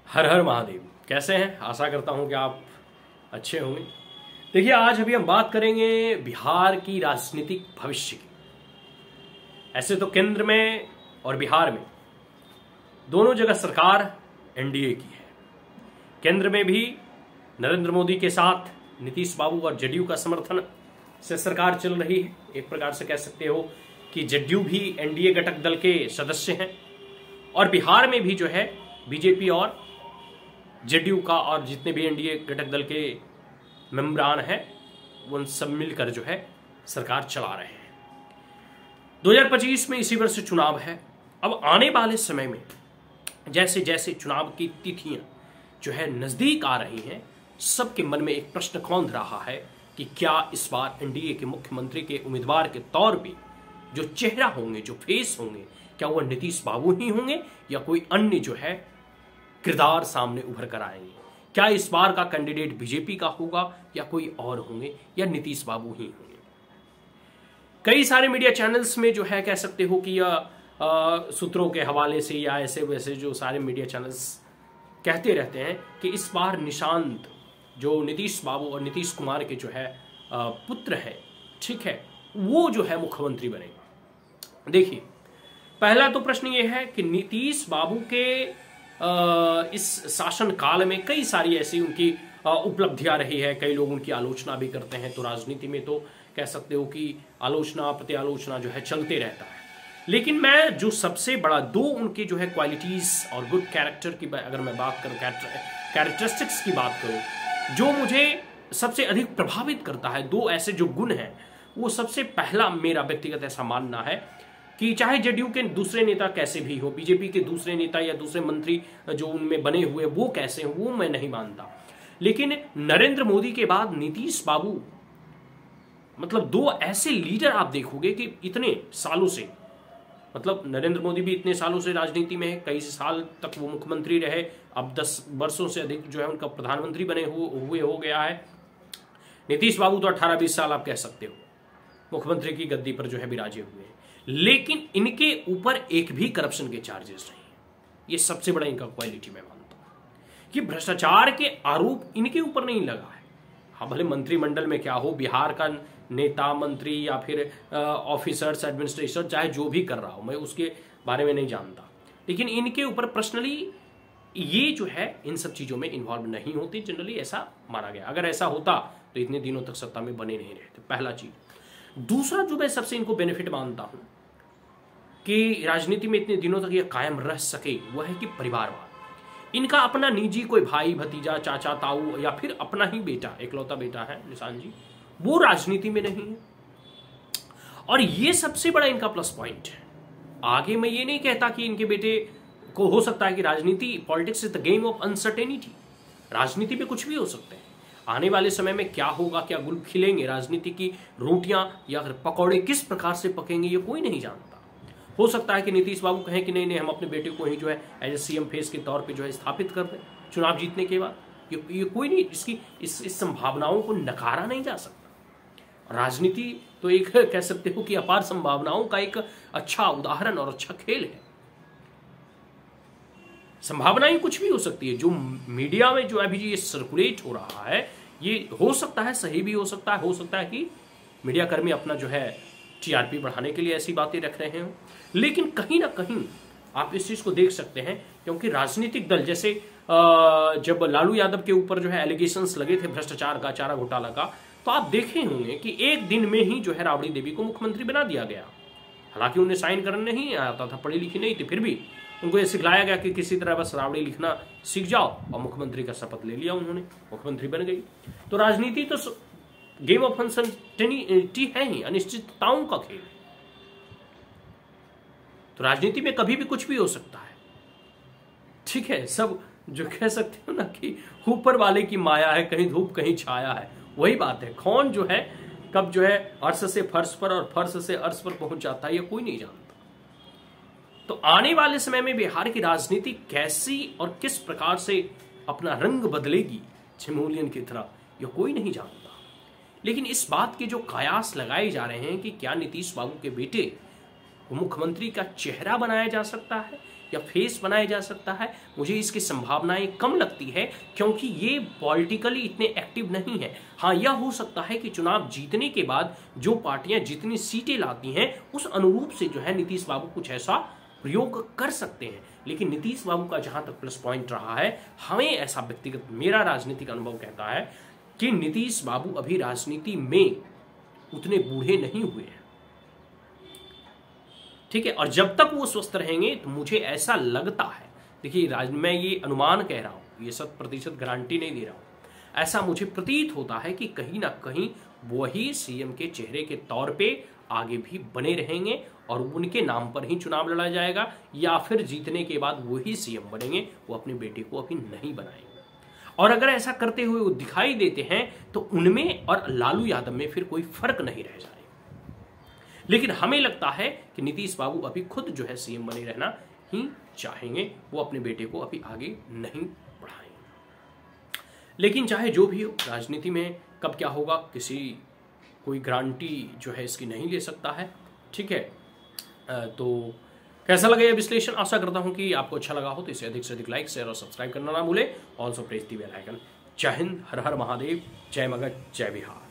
हर हर महादेव। कैसे हैं? आशा करता हूं कि आप अच्छे होंगे। देखिए, आज अभी हम बात करेंगे बिहार की राजनीतिक भविष्य की। ऐसे तो केंद्र में और बिहार में दोनों जगह सरकार एनडीए की है। केंद्र में भी नरेंद्र मोदी के साथ नीतीश बाबू और जेडीयू का समर्थन से सरकार चल रही है। एक प्रकार से कह सकते हो कि जेडीयू भी एनडीए घटक दल के सदस्य हैं और बिहार में भी जो है बीजेपी और जेडीयू का और जितने भी एनडीए घटक दल के मेंबरान हैं वो सब मिलकर जो है सरकार चला रहे हैं। 2025 में इसी वर्ष चुनाव है। अब आने वाले समय में जैसे जैसे चुनाव की तिथियां जो है नजदीक आ रही हैं, सबके मन में एक प्रश्न कौंध रहा है कि क्या इस बार एनडीए के मुख्यमंत्री के उम्मीदवार के तौर पे जो चेहरा होंगे, जो फेस होंगे, क्या वह नीतीश बाबू ही होंगे या कोई अन्य जो है किरदार सामने उभर कर आएंगे। क्या इस बार का कैंडिडेट बीजेपी का होगा या कोई और होंगे या नीतीश बाबू ही होंगे। कई सारे मीडिया चैनल्स में जो है कह सकते हो कि सूत्रों के हवाले से या ऐसे वैसे जो सारे मीडिया चैनल्स कहते रहते हैं कि इस बार निशांत जो नीतीश बाबू और नीतीश कुमार के जो है पुत्र है, ठीक है, वो जो है मुख्यमंत्री बनेगा। देखिए, पहला तो प्रश्न ये है कि नीतीश बाबू के इस शासन काल में कई सारी ऐसी उनकी उपलब्धियां रही है। कई लोग उनकी आलोचना भी करते हैं, तो राजनीति में तो कह सकते हो कि आलोचना प्रति आलोचना जो है चलते रहता है। लेकिन मैं जो सबसे बड़ा दो उनके जो है क्वालिटीज और गुड कैरेक्टर की अगर मैं बात करूं, कैरेक्टरिस्टिक्स की बात करूं, जो मुझे सबसे अधिक प्रभावित करता है, दो ऐसे जो गुण हैं, वो सबसे पहला मेरा व्यक्तिगत ऐसा मानना है कि चाहे जेडीयू के दूसरे नेता कैसे भी हो, बीजेपी के दूसरे नेता या दूसरे मंत्री जो उनमें बने हुए वो कैसे हो, वो मैं नहीं मानता, लेकिन नरेंद्र मोदी के बाद नीतीश बाबू मतलब दो ऐसे लीडर आप देखोगे कि इतने सालों से, मतलब नरेंद्र मोदी भी इतने सालों से राजनीति में है, कई साल तक वो मुख्यमंत्री रहे, अब 10 वर्षों से अधिक जो है उनका प्रधानमंत्री बने हुए हो गया है। नीतीश बाबू तो 18-20 साल आप कह सकते हो मुख्यमंत्री की गद्दी पर जो है विराजे हुए हैं, लेकिन इनके ऊपर एक भी करप्शन के चार्जेस नहीं। ये सबसे बड़ा इनका क्वालिटी मैं मानता हूं कि भ्रष्टाचार के आरोप इनके ऊपर नहीं लगा है। हाँ, भले मंत्रिमंडल में क्या हो, बिहार का नेता मंत्री या फिर ऑफिसर्स एडमिनिस्ट्रेटर चाहे जो भी कर रहा हो, मैं उसके बारे में नहीं जानता, लेकिन इनके ऊपर पर्सनली ये जो है इन सब चीजों में इन्वॉल्व नहीं होते। जनरली ऐसा माना गया, अगर ऐसा होता तो इतने दिनों तक सत्ता में बने नहीं रहते, पहला चीज। दूसरा जो मैं सबसे इनको बेनिफिट मानता हूं कि राजनीति में इतने दिनों तक ये कायम रह सके, वह है कि परिवारवाद। इनका अपना निजी कोई भाई भतीजा चाचा ताऊ या फिर अपना ही बेटा, इकलौता बेटा है निशांत जी, वो राजनीति में नहीं है, और ये सबसे बड़ा इनका प्लस पॉइंट है। आगे मैं ये नहीं कहता कि इनके बेटे को हो सकता है कि राजनीति, politics is the game of uncertainty, राजनीति में कुछ भी हो सकते हैं। आने वाले समय में क्या होगा, क्या गुल खिलेंगे, राजनीति की रोटियां या पकौड़े किस प्रकार से पकेंगे, ये कोई नहीं जानता। हो सकता है कि नीतीश बाबू कहें कि नहीं हम अपने बेटे को ही जो है एज ए सीएम फेस के तौर पे जो है स्थापित कर दें चुनाव जीतने के बाद। ये कोई नहीं, इसकी इस संभावनाओं को नकारा नहीं जा सकता। राजनीति तो एक कह सकते हो कि अपार संभावनाओं का एक अच्छा उदाहरण और अच्छा खेल है। संभावनाएं कुछ भी हो सकती है। जो मीडिया में जो अभी ये सर्कुलेट हो रहा है, ये हो सकता है सही भी हो सकता है कि मीडिया कर्मी अपना जो है टीआरपी बढ़ाने के लिए ऐसी बातें रख रहे हैं, लेकिन कहीं ना कहीं आप इस चीज को देख सकते हैं, क्योंकि राजनीतिक दल जैसे जब लालू यादव के ऊपर जो है एलिगेशंस लगे थे भ्रष्टाचार का, चारा घोटाला का, तो आप देखे होंगे कि एक दिन में ही जो है राबड़ी देवी को मुख्यमंत्री बना दिया गया। हालांकि उन्हें साइन करने नहीं आता था, पढ़ी लिखी नहीं थी, फिर भी उनको ये सिखलाया गया कि किसी तरह बस राबड़ी लिखना सीख जाओ, और मुख्यमंत्री का शपथ ले लिया उन्होंने, मुख्यमंत्री बन गई। तो राजनीति तो गेम ऑफ अनसर्टेनिटी है ही, अनिश्चितताओं का खेल। तो राजनीति में कभी भी कुछ भी हो सकता है, ठीक है। सब जो कह सकते हो ना कि ऊपर वाले की माया है, कहीं धूप कहीं छाया है, वही बात है। कौन जो है कब जो है अर्श से फर्श पर और फर्श से अर्श पर पहुंच जाता है, ये कोई नहीं जानता। तो आने वाले समय में बिहार की राजनीति कैसी और किस प्रकार से अपना रंग बदलेगी चमोलियन की तरह, यह कोई नहीं जानता। लेकिन इस बात के जो कयास लगाए जा रहे हैं कि क्या नीतीश बाबू के बेटे को मुख्यमंत्री का चेहरा बनाया जा सकता है या फेस बनाया जा सकता है, मुझे इसकी संभावनाएं कम लगती है, क्योंकि ये पॉलिटिकली इतने एक्टिव नहीं है। हाँ, यह हो सकता है कि चुनाव जीतने के बाद जो पार्टियां जितनी सीटें लाती हैं उस अनुरूप से जो है नीतीश बाबू कुछ ऐसा प्रयोग कर सकते हैं। लेकिन नीतीश बाबू का जहां तक प्लस पॉइंट रहा है, हमें ऐसा व्यक्तिगत मेरा राजनीतिक अनुभव कहता है कि नीतीश बाबू अभी राजनीति में उतने बूढ़े नहीं हुए हैं, ठीक है। और जब तक वो स्वस्थ रहेंगे तो मुझे ऐसा लगता है, देखिए मैं ये अनुमान कह रहा हूं, ये 100% गारंटी नहीं दे रहा हूं, ऐसा मुझे प्रतीत होता है कि कहीं ना कहीं वही सीएम के चेहरे के तौर पे आगे भी बने रहेंगे और उनके नाम पर ही चुनाव लड़ा जाएगा, या फिर जीतने के बाद वही सीएम बनेंगे, वो अपने बेटे को अभी नहीं बनाएंगे। और अगर ऐसा करते हुए वो दिखाई देते हैं तो उनमें और लालू यादव में फिर कोई फर्क नहीं रह जाएगा। लेकिन हमें लगता है कि नीतीश बाबू अभी खुद जो है सीएम बने रहना ही चाहेंगे, वो अपने बेटे को अभी आगे नहीं बढ़ाएंगे। लेकिन चाहे जो भी हो, राजनीति में कब क्या होगा किसी कोई गारंटी जो है इसकी नहीं ले सकता है, ठीक है। तो कैसा लगा यह विश्लेषण, आशा करता हूं कि आपको अच्छा लगा हो, तो इसे अधिक से अधिक लाइक शेयर और सब्सक्राइब करना ना भूले। Also press the bell icon. जय हिंद, हर हर महादेव, जय मगध, जय बिहार।